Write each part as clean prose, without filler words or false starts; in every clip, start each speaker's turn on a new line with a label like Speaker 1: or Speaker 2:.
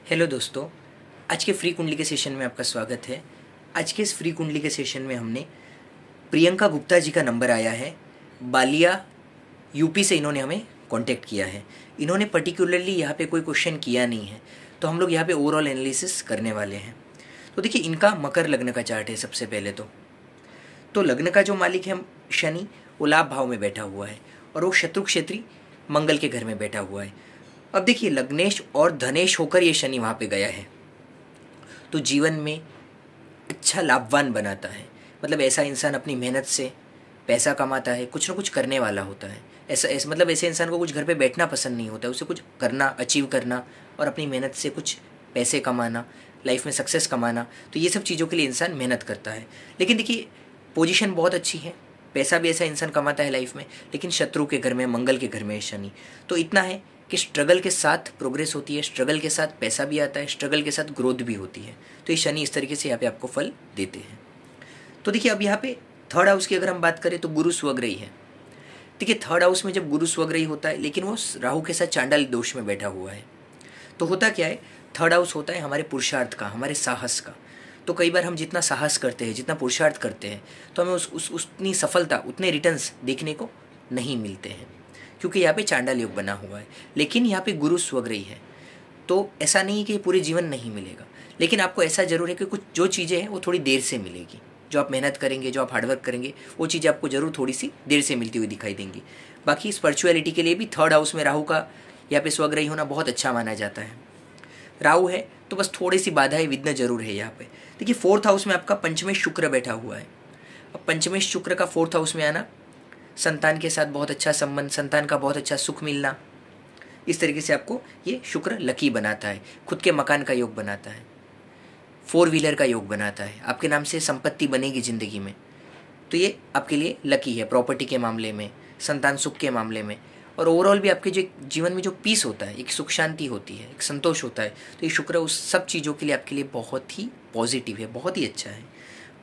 Speaker 1: Hello दोस्तों, आज के फ्री कुंडली के सेशन में आपका स्वागत है। आज के इस फ्री कुंडली के सेशन में हमने प्रियंका गुप्ता जी का नंबर आया है। बालिया यूपी से इन्होंने हमें कांटेक्ट किया है। इन्होंने पर्टिकुलरली यहाँ पे कोई क्वेश्चन किया नहीं है, तो हम लोग यहाँ पे ओवरऑल एनालिसिस करने वाले हैं। तो देखिए, इनका मकर लग्न का चार्ट है। सबसे पहले तो लग्न का जो मालिक है शनि, वो लाभ भाव में बैठा हुआ है और वो शत्रु क्षेत्री मंगल के घर में बैठा हुआ है। अब देखिए, लग्नेश और धनेश होकर ये शनि वहाँ पे गया है, तो जीवन में अच्छा लाभवान बनाता है। मतलब ऐसा इंसान अपनी मेहनत से पैसा कमाता है, कुछ ना कुछ करने वाला होता है। मतलब ऐसे इंसान को कुछ घर पे बैठना पसंद नहीं होता है, उसे कुछ करना, अचीव करना और अपनी मेहनत से कुछ पैसे कमाना, लाइफ में सक्सेस कमाना। तो ये सब चीज़ों के लिए इंसान मेहनत करता है। लेकिन देखिए, पोजीशन बहुत अच्छी है, पैसा भी ऐसा इंसान कमाता है लाइफ में, लेकिन शत्रु के घर में, मंगल के घर में है शनि। तो इतना है कि स्ट्रगल के साथ प्रोग्रेस होती है, स्ट्रगल के साथ पैसा भी आता है, स्ट्रगल के साथ ग्रोथ भी होती है। तो ये शनि इस तरीके से यहाँ पे आपको फल देते हैं। तो देखिए, अब यहाँ पे थर्ड हाउस की अगर हम बात करें तो गुरु स्वग्रही है। देखिए, थर्ड हाउस में जब गुरु स्वग्रही होता है, लेकिन वो राहु के साथ चांडाल दोष में बैठा हुआ है, तो होता क्या है, थर्ड हाउस होता है हमारे पुरुषार्थ का, हमारे साहस का। तो कई बार हम जितना साहस करते हैं, जितना पुरुषार्थ करते हैं, तो हमें उतनी सफलता, उतने रिटर्न्स देखने को नहीं मिलते हैं, क्योंकि यहाँ पे चांडाल योग बना हुआ है। लेकिन यहाँ पे गुरु स्वग्रही है, तो ऐसा नहीं कि पूरे जीवन नहीं मिलेगा, लेकिन आपको ऐसा जरूर है कि कुछ जो चीज़ें हैं वो थोड़ी देर से मिलेगी। जो आप मेहनत करेंगे, जो आप हार्डवर्क करेंगे, वो चीज़ें आपको जरूर थोड़ी सी देर से मिलती हुई दिखाई देंगी। बाकी स्पिरिचुअलिटी के लिए भी थर्ड हाउस में राहु का यहाँ पे स्वग्रही होना बहुत अच्छा माना जाता है। राहु है तो बस थोड़ी सी बाधाएं, विघ्न जरूर है यहाँ पे। देखिए, फोर्थ हाउस में आपका पंचमेश शुक्र बैठा हुआ है। अब पंचमेश शुक्र का फोर्थ हाउस में आना, संतान के साथ बहुत अच्छा संबंध, संतान का बहुत अच्छा सुख मिलना, इस तरीके से आपको ये शुक्र लकी बनाता है। खुद के मकान का योग बनाता है, 4 व्हीलर का योग बनाता है, आपके नाम से संपत्ति बनेगी ज़िंदगी में। तो ये आपके लिए लकी है, प्रॉपर्टी के मामले में, संतान सुख के मामले में, और ओवरऑल भी आपके जो जीवन में जो पीस होता है, एक सुख शांति होती है, एक संतोष होता है। तो ये शुक्र उस सब चीज़ों के लिए आपके लिए बहुत ही पॉजिटिव है, बहुत ही अच्छा है।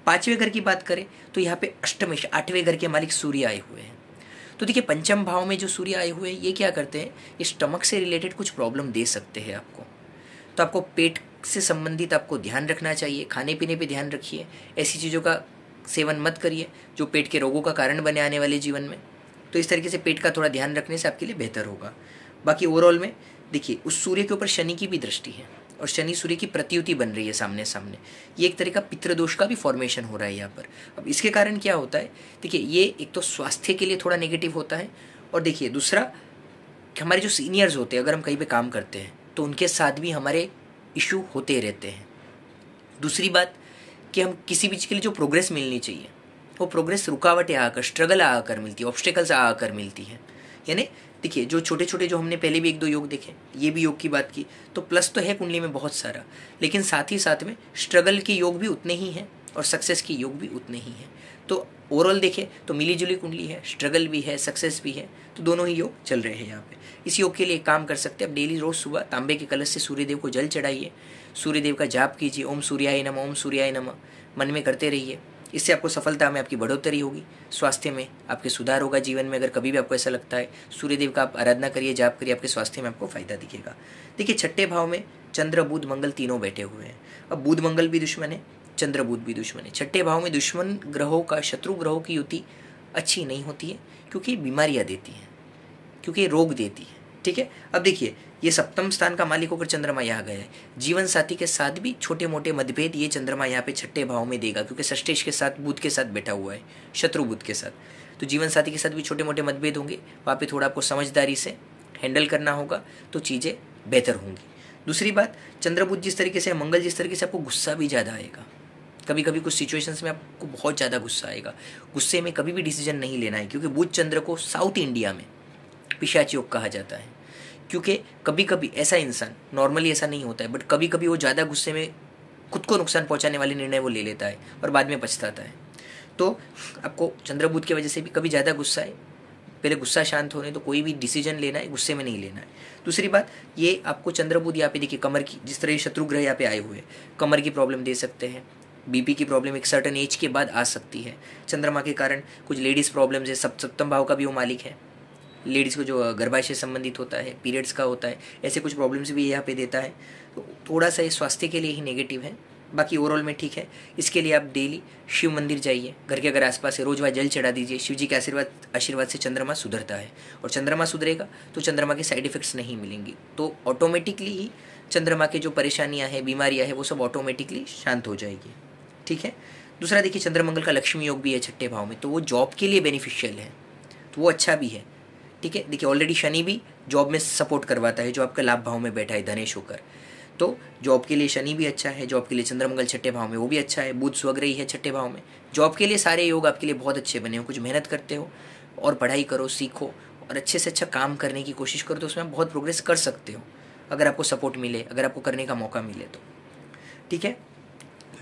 Speaker 1: 5वें घर की बात करें तो यहाँ पे अष्टमेश, 8वें घर के मालिक सूर्य आए हुए हैं। तो देखिए, पंचम भाव में जो सूर्य आए हुए हैं, ये क्या करते हैं, ये स्टमक से रिलेटेड कुछ प्रॉब्लम दे सकते हैं आपको। तो आपको पेट से संबंधित आपको ध्यान रखना चाहिए, खाने पीने पे ध्यान रखिए, ऐसी चीज़ों का सेवन मत करिए जो पेट के रोगों का कारण बने आने वाले जीवन में। तो इस तरीके से पेट का थोड़ा ध्यान रखने से आपके लिए बेहतर होगा। बाकी ओवरऑल में देखिए, उस सूर्य के ऊपर शनि की भी दृष्टि है और शनि सूर्य की प्रत्युति बन रही है सामने सामने। ये एक तरह का पितृदोष का भी फॉर्मेशन हो रहा है यहाँ पर। अब इसके कारण क्या होता है, देखिए, ये एक तो स्वास्थ्य के लिए थोड़ा नेगेटिव होता है, और देखिए दूसरा कि हमारे जो सीनियर्स होते हैं, अगर हम कहीं पे काम करते हैं तो उनके साथ भी हमारे इशू होते रहते हैं। दूसरी बात कि हम किसी भी चीज़ के लिए जो प्रोग्रेस मिलनी चाहिए, वो प्रोग्रेस रुकावटें आकर, स्ट्रगल आकर मिलती है, ऑब्स्टेकल्स आकर मिलती है। यानी देखिए, जो छोटे छोटे, जो हमने पहले भी 1-2 योग देखे, ये भी योग की बात की, तो प्लस तो है कुंडली में बहुत सारा, लेकिन साथ ही साथ में स्ट्रगल के योग भी उतने ही हैं और सक्सेस के योग भी उतने ही हैं। तो ओवरऑल देखें तो मिली जुली कुंडली है, स्ट्रगल भी है, सक्सेस भी है, तो दोनों ही योग चल रहे हैं यहाँ पे। इस योग के लिए काम कर सकते हैं, अब डेली रोज़ सुबह तांबे के कलश से सूर्यदेव को जल चढ़ाइए, सूर्यदेव का जाप कीजिए, ओम सूर्याय नमः, ओम सूर्याय नमः मन में करते रहिए। इससे आपको सफलता में आपकी बढ़ोतरी होगी, स्वास्थ्य में आपके सुधार होगा। जीवन में अगर कभी भी आपको ऐसा लगता है, सूर्यदेव का आप आराधना करिए, जाप करिए, आपके स्वास्थ्य में आपको फायदा दिखेगा। देखिए, 6ठे भाव में चंद्र, बुध, मंगल तीनों बैठे हुए हैं। अब बुध मंगल भी दुश्मन है, चंद्र बुध भी दुश्मन है। 6ठे भाव में दुश्मन ग्रहों का, शत्रु ग्रहों की युति अच्छी नहीं होती है, क्योंकि बीमारियाँ देती हैं, क्योंकि रोग देती है। ठीक है, अब देखिए, ये सप्तम स्थान का मालिक होकर चंद्रमा यहाँ गया है। जीवन साथी के साथ भी छोटे मोटे मतभेद ये चंद्रमा यहाँ पे 6ठे भाव में देगा, क्योंकि षष्ठेश के साथ, बुध के साथ बैठा हुआ है, शत्रु बुध के साथ। तो जीवन साथी के साथ भी छोटे मोटे मतभेद होंगे, वहाँ पे थोड़ा आपको समझदारी से हैंडल करना होगा, तो चीज़ें बेहतर होंगी। दूसरी बात, चंद्र बुध जिस तरीके से, मंगल जिस तरीके से, आपको गुस्सा भी ज़्यादा आएगा। कभी कभी कुछ सिचुएशंस में आपको बहुत ज़्यादा गुस्सा आएगा। गुस्से में कभी भी डिसीजन नहीं लेना है, क्योंकि बुध चंद्र को साउथ इंडिया में पिशाच योग कहा जाता है। क्योंकि कभी कभी ऐसा इंसान, नॉर्मली ऐसा नहीं होता है, बट कभी कभी वो ज़्यादा गुस्से में खुद को नुकसान पहुंचाने वाले निर्णय वो ले लेता है और बाद में पछताता है। तो आपको चंद्र बुध की वजह से भी कभी ज़्यादा गुस्सा है, पहले गुस्सा शांत होने, तो कोई भी डिसीजन लेना है गुस्से में नहीं लेना है। दूसरी बात, ये आपको चंद्र बुध यहाँ पे देखिए, कमर की, जिस तरह शत्रु ग्रह यहाँ पे आए हुए हैं, कमर की प्रॉब्लम दे सकते हैं, बीपी की प्रॉब्लम एक सर्टन एज के बाद आ सकती है। चंद्रमा के कारण कुछ लेडीज़ प्रॉब्लम्स है, सप्तम भाव का भी वो मालिक है, लेडीज़ को जो गर्भाशय संबंधित होता है, पीरियड्स का होता है, ऐसे कुछ प्रॉब्लम्स भी यहाँ पे देता है। तो थोड़ा सा ये स्वास्थ्य के लिए ही नेगेटिव है, बाकी ओवरऑल में ठीक है। इसके लिए आप डेली शिव मंदिर जाइए, घर के अगर आसपास है रोज वहाँ जल चढ़ा दीजिए। शिव जी के आशीर्वाद से चंद्रमा सुधरता है, और चंद्रमा सुधरेगा तो चंद्रमा के साइड इफेक्ट्स नहीं मिलेंगी, तो ऑटोमेटिकली ही चंद्रमा के जो परेशानियाँ हैं, बीमारियाँ हैं, वो सब ऑटोमेटिकली शांत हो जाएगी। ठीक है। दूसरा देखिए, चंद्रमंगल का लक्ष्मी योग भी है छठे भाव में, तो वो जॉब के लिए बेनिफिशियल है, तो वो अच्छा भी है। ठीक है। देखिए ऑलरेडी शनि भी जॉब में सपोर्ट करवाता है, जो आपका लाभ भाव में बैठा है धनेश होकर, तो जॉब के लिए शनि भी अच्छा है, जॉब के लिए चंद्रमंगल छठे भाव में वो भी अच्छा है, बुध स्वग्रही है छठे भाव में। जॉब के लिए सारे योग आपके लिए बहुत अच्छे बने हो। कुछ मेहनत करते हो और पढ़ाई करो, सीखो और अच्छे से अच्छा काम करने की कोशिश करो, तो उसमें आप बहुत प्रोग्रेस कर सकते हो, अगर आपको सपोर्ट मिले, अगर आपको करने का मौका मिले तो। ठीक है।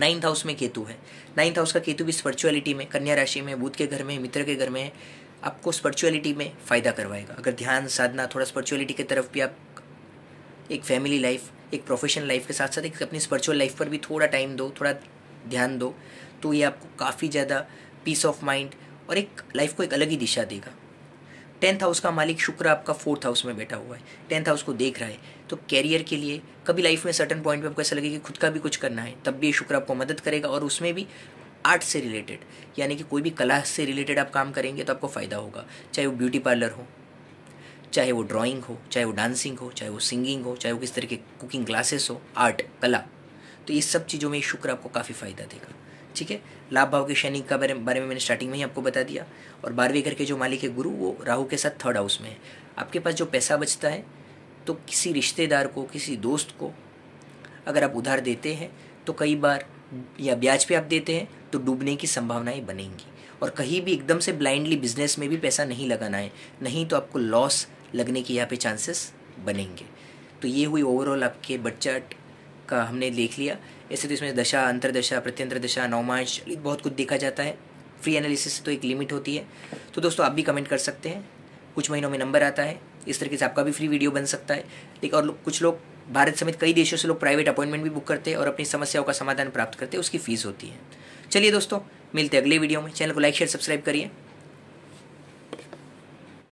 Speaker 1: 9th हाउस में केतु है। 9th हाउस का केतु भी स्पिरिचुअलिटी में, कन्या राशि में, बुध के घर में, मित्र के घर में है, आपको स्पिरिचुअलिटी में फ़ायदा करवाएगा। अगर ध्यान साधना, थोड़ा स्पिरिचुअलिटी की तरफ भी आप, एक फैमिली लाइफ, एक प्रोफेशनल लाइफ के साथ साथ एक अपनी स्पिरिचुअल लाइफ पर भी थोड़ा टाइम दो, थोड़ा ध्यान दो, तो ये आपको काफ़ी ज़्यादा पीस ऑफ माइंड और एक लाइफ को एक अलग ही दिशा देगा। 10th हाउस का मालिक शुक्र आपका 4th हाउस में बैठा हुआ है, 10th हाउस को देख रहा है, तो कैरियर के लिए कभी लाइफ में सर्टन पॉइंट पे आपको ऐसा लगे कि खुद का भी कुछ करना है, तब भी ये शुक्र आपको मदद करेगा। और उसमें भी आर्ट से रिलेटेड, यानी कि कोई भी कला से रिलेटेड आप काम करेंगे तो आपको फ़ायदा होगा, चाहे वो ब्यूटी पार्लर हो, चाहे वो ड्राइंग हो, चाहे वो डांसिंग हो, चाहे वो सिंगिंग हो, चाहे वो किस तरह के कुकिंग क्लासेस हो, आर्ट, कला, तो ये सब चीज़ों में शुक्र आपको काफ़ी फ़ायदा देगा। ठीक है। लाभ भाव के शनि का बारे में मैंने स्टार्टिंग में ही आपको बता दिया। और 12वें घर के जो मालिक है गुरु, वो राहु के साथ 3rd हाउस में है। आपके पास जो पैसा बचता है, तो किसी रिश्तेदार को, किसी दोस्त को अगर आप उधार देते हैं तो कई बार, या ब्याज पे आप देते हैं, तो डूबने की संभावनाएं बनेंगी। और कहीं भी एकदम से ब्लाइंडली बिजनेस में भी पैसा नहीं लगाना है, नहीं तो आपको लॉस लगने की यहाँ पे चांसेस बनेंगे। तो ये हुई ओवरऑल आपके बर्थ चार्ट का हमने देख लिया। ऐसे तो इसमें दशा, अंतरदशा, प्रत्यंतर दशा, नवमांश, बहुत कुछ देखा जाता है। फ्री एनालिसिस से तो एक लिमिट होती है। तो दोस्तों आप भी कमेंट कर सकते हैं, कुछ महीनों में नंबर आता है, इस तरीके से आपका भी फ्री वीडियो बन सकता है। लेकिन और कुछ लोग, भारत समेत कई देशों से लोग प्राइवेट अपॉइंटमेंट भी बुक करते हैं और अपनी समस्याओं का समाधान प्राप्त करते हैं, उसकी फीस होती है। चलिए दोस्तों, मिलते हैं अगले वीडियो में। चैनल को लाइक शेयर सब्सक्राइब करिए।